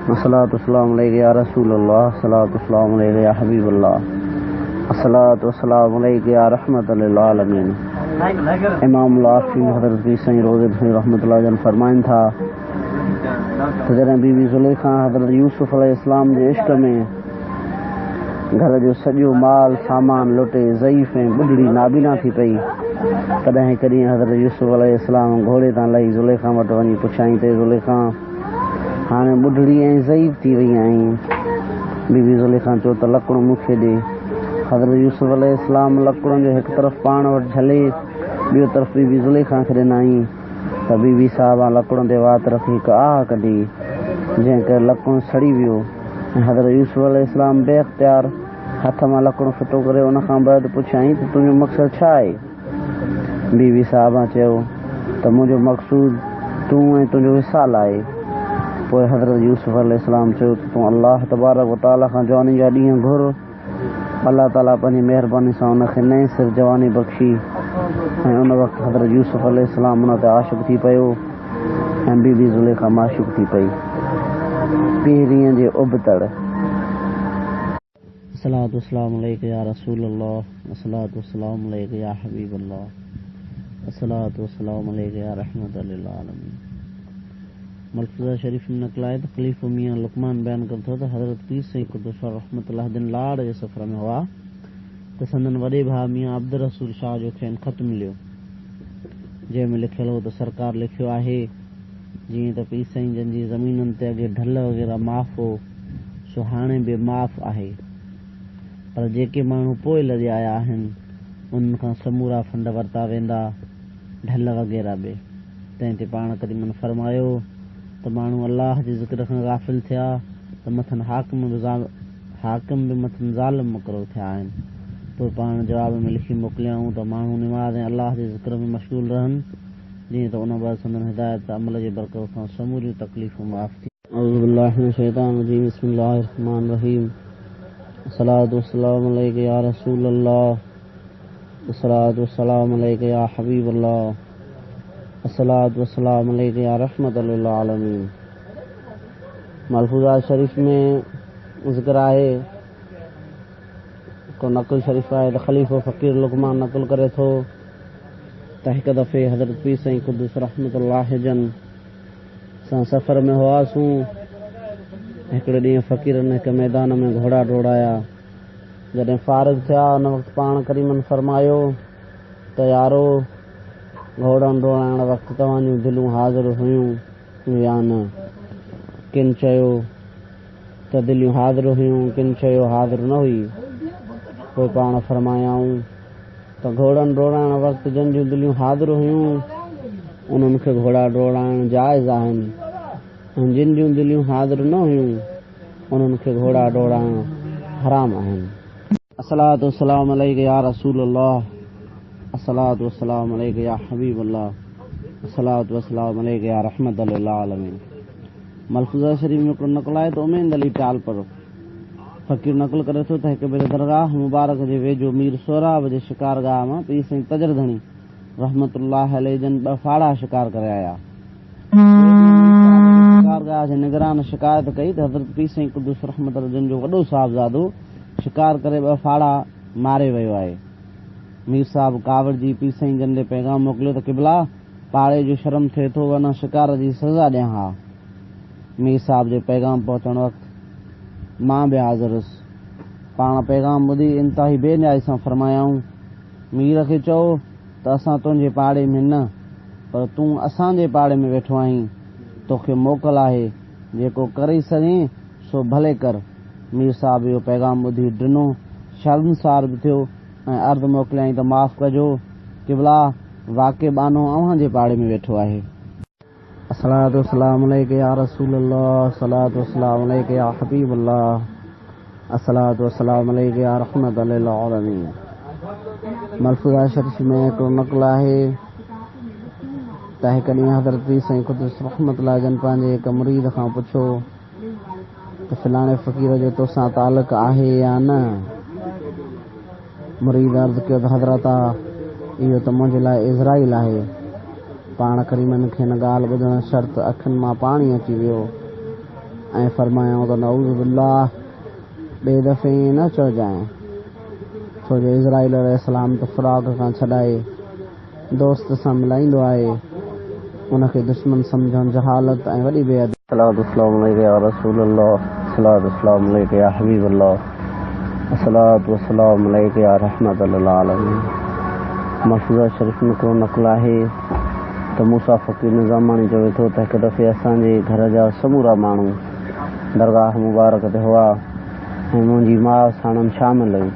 अस्सलातु वस्सलामु अलैका या रसूलल्लाह, अस्सलातु वस्सलामु अलैका या हबीबल्लाह, अस्सलातु वस्सलामु अलैका या रहमतल लिल आलमीन। इमाम आसिम हज़रत साईं रोज़े रहमतुल्लाह जन फरमाइनि था त जॾहिं बीबी ज़ुलेखा हज़रत यूसुफ अलैहिस्सलाम जे इश्क में घर जो सॼो माल सामान लुटे ज़ईफ़ ऐं ॿुढड़ी नाबीना थी पई, तॾहिं हिकु ॾींहुं हज़रत यूसुफ अलैहिस्सलाम घोड़े तां लही ज़ुलेखा वटि वञी पुछाईं ते ज़ुलेखा हाणे ॿुढड़ी ऐं ज़ईफ़ थी वई आहीं। बीबी ज़ुलेखा चयो त लकिड़ो मूंखे ॾे। हज़रत यूसुफ अलैहिस्सलाम लकिड़नि जो हिकु तरफ़ पाण वटि झले ॿियो तरफ़ बीबी ज़ुलेखा खे ॾिनई त बीबी साहिबा लकिड़नि ते वात रखी हिकु आह कढी, जंहिं करे लकिड़ो सड़ी वियो ऐं हज़रत यूसुफ अलैहिस्सलाम बेइख़्तियार हथ मां लकिड़ो फिटो करे उन खां बाद पुछाईं त तुंहिंजो मक़सदु छा आहे। बीबी साहिबा चयो त मुंहिंजो मक़सूदु तूं ऐं तुंहिंजो विसाल आहे। पोइ हज़रत यूसुफ अलैहिस्सलाम चयो त तूं अल्लाह तबारक व तआला खां जवानी जा ॾींहं घुर। अल्लाह ताला पंहिंजी महिरबानी सां उनखे नए सिर जवानी बख़्शी ऐं उन वक़्तु हज़रत यूसुफ अलैहिस्सलाम उन ते आशिक़ थी पियो ऐं बीबी ज़ुलेखा माशूक़ थी पई। पीरीअ जे उबतड़। अस्सलातु वस्सलामु अलैका या रसूलल्लाह, अस्सलातु वस्सलामु अलैका या हबीबल्लाह, अस्सलातु वस्सलामु अलैका या रहमतल लिल आलमीन। मलफूज़ा शरीफ में नक़ल आहे त ख़लीफ़ो मियां लुक़मान बयान करे थो त हज़रत पीर साईं क़ुद्दुस रहमतुल्लाह दिन लाड़ जे सफ़र में हुआ त संदन वॾे भाउ मियां अब्दुल रसूल शाह जो खेनि ख़त मिलियो, जंहिंमें लिखियलु हो त सरकार लिखियो आहे जीअं त पीर साईं जन जी ज़मीननि ते अॻे ढल वग़ैरह माफ़ हो सो हाणे बि माफ़ आहे, पर जेके माण्हू पोइ लॾे आया आहिनि उन्हनि खां समूरा फंड वरिता वेंदा, ढल वग़ैरह बि। तंहिं ते पाण करीमन फरमायो त माण्हू अलाह जे ज़िक्र खां गाफ़िल थिया त मथनि हाकिम बि मथनि ज़ालिम मुक़ररु थिया आहिनि। पोइ पाण जवाब में लिखी मोकिलियाऊं त माण्हू निमाज़ ऐं अलाह जे ज़िक्र में मशगूल रहनि, जीअं त उन बैदि संदन हिदायत अमल जे बरकत सां समूरियूं तकलीफ़ूं माफ़ थी। अऊज़ु बिल्लाहि मिनश शैतानिर रजीम, बिस्मिल्लाहिर रहमानिर रहीम। अस्सलातु वस्सलामु अलैका या रसूलल्लाह, अस्सलातु वस्सलामु अलैका या हबीबल्लाह, अस्सलातु वस्सलामु अलैका या रहमतल लिल आलमीन। मलफूज़ा शरीफ में ज़िक्र आहे को नक़ल शरीफ आहे त ख़लीफ़ो फ़कीर लुक़मान नक़ल करे थो त हिकु दफ़े हज़रत पीर साईं क़ुद्दुस रहमतुल्लाह जन सां सफ़र में हुआसीं। हिकिड़े ॾींहुं फ़कीरनि हिकु मैदान में घोड़ा डोड़ाया। जॾहिं फ़ारिग़ थिया उन वक़्तु पाण करीमन फरमायो त यारो घोड़नि डोड़ाइण वक़्तु तव्हांजूं दिलूं हाज़िर हुयूं या न। किन चयो त दिलियूं हाज़िर हुयूं, किन चयो हाज़िर न हुई। पोइ पाण फरमायाऊं त घोड़नि डोड़ाइण वक़्तु जिन जूं दिलियूं हाज़िर हुयूं उन्हनि खे घोड़ा डोड़ाइण जाइज़ आहिनि ऐं जिन जूं दिलियूं हाज़िर न हुयूं उन्हनि खे घोड़ा डोड़ाइण हराम आहिनि। अस्सलातु वस्सलामु अलैका या रसूलल्लाह, अस्सलातु वस्सलामु अलैका या हबीबल्लाह, अस्सलातु वस्सलामु अलैका या रहमतल लिल आलमीन। मलफूज़ा शरीफ में हिकिड़ो नक़ल आहे त उमेद अली टाल पर फ़कीर नक़ल करे थो त हिकु भेरे दरगाह मुबारक जे वेझो मीर सोराब जे शिकारगाह मां पीर साईं तजरधणी रहमतुल्लाह अलैह जन 2 फाड़ा शिकार करे आया। शिकारगाह जे निगरान शिकायत कई त हज़रत पीर साईं क़ुद्दुस रहमतुल्लाह जन जो वॾो साहिबज़ादो शिकार करे 2 फाड़ा मारे वियो आहे। मीर साहिब कावड़ जी पीर साईं जन ॾे पैगाम मोकिलियो त क़िबला पाड़े जो शर्म थिए थो वरना शिकार जी सज़ा ॾियां हा। मीर साहिब जो पैगाम पहुचण वक़्तु मां बि हाज़िर हुअसि। पाण पैगाम ॿुधी इंतिहाई बेन्याई सां फरमायाऊं, मीर खे चओ त असां तुंहिंजे पाड़े में न पर तूं असांजे पाड़े में वेठो आहीं, तोखे मोकल आहे, जेको करे सघे सो भले कर। मीर साहिब इहो पैगाम ॿुधी ॾिनो, शर्मसार बि थियो ऐं अर्ज़ु मोकिलियाईं त माफ़ कजो क़िबला वाक़ई बानो अव्हां जे पाड़े में वेठो आहे। अस्सलातु वस्सलामु अलैका या रसूलल्लाह, अस्सलातु वस्सलामु अलैका या हबीबल्लाह, अस्सलातु वस्सलामु अलैका या रहमतल लिल आलमीन। मलफूज़ा शरीफ में हिकिड़ो नक़ल आहे त हिकु ॾींहुं हज़रत पीर साईं क़ुद्दुस रहमतुल्लाह जन पंहिंजे हिकु मुरीद खां पुछो त फलाणे फ़क़ीर जो तोसां तालुक़ आहे या न। मुरीद अर्ज़ु कयो त हज़रत इहो त मुंहिंजे लाइ इज़राइल आहे। पाण करीमन खे हिन ॻाल्हि ॿुधण शर्त अखियुनि मां पाणी अची वियो ऐं फरमायूं त नऊज़ बिल्लाह ॿिए दफ़े न चइजांइ, छो जो इज़राइल अलैहिस्सलाम त फ़ुराक़ खां छॾाए दोस्त सां मिलाईंदो आहे, उनखे दुश्मन सम्झण जहालत ऐं वॾी बेअदबी। अस्सलातु वस्सलामु अलैका या रसूल अल्लाह, अस्सलातु वस्सलामु अलैका या हबीब अल्लाह, अस्सलातु वस्सलामु अलैका या रहमतल लिल आलमीन। मफ़ूज़ा शरीफ़ में को नक़ल आहे त मूसा फ़क़ीर निज़ामानी चवे थो त हिकु दफ़े असांजे घर जा समूरा माण्हू दरगाह मुबारक ते हुआ ऐं मुंहिंजी माउ साणनि शामिल हुई।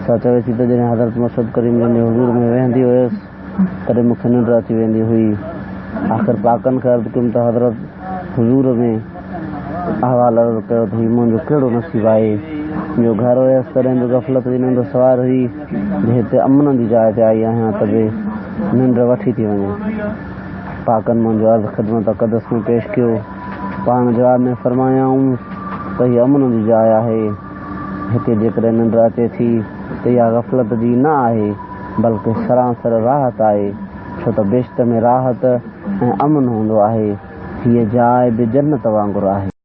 सा चवे थी त जॾहिं हज़रत मुर्शद करीम जंहिंजे हुज़ूर में वेहंदी हुयसि तॾहिं मूंखे निंड अची वेंदी हुई। आख़िर पाकनि खे अर्ज़ु कयुमि त हज़रत हुज़ूर में अहवाल अर्ज़ु कयो त हीउ मुंहिंजो कहिड़ो नसीबु आहे, मुंहिंजो घर हुयसि तॾहिं बि गफ़लत जी निंड सवार हुई, जे हिते अमन जी जाइ ते आई आहियां त बि निंड वठी थी वञे। पाकनि मुंहिंजो अर्ज़ु ख़िदमत क़दस में पेश कयो। पाण जवाब में फरमायाऊं त हीअ अमन जी जाइ आहे, हिते जेकॾहिं निंड अचे थी त इहा गफ़लत जी न आहे बल्कि सरासर राहत आहे, छो त बेश्त में राहत ऐं अमन हूंदो आहे। हीअ जाइ बि जन्नत वांगुरु आहे।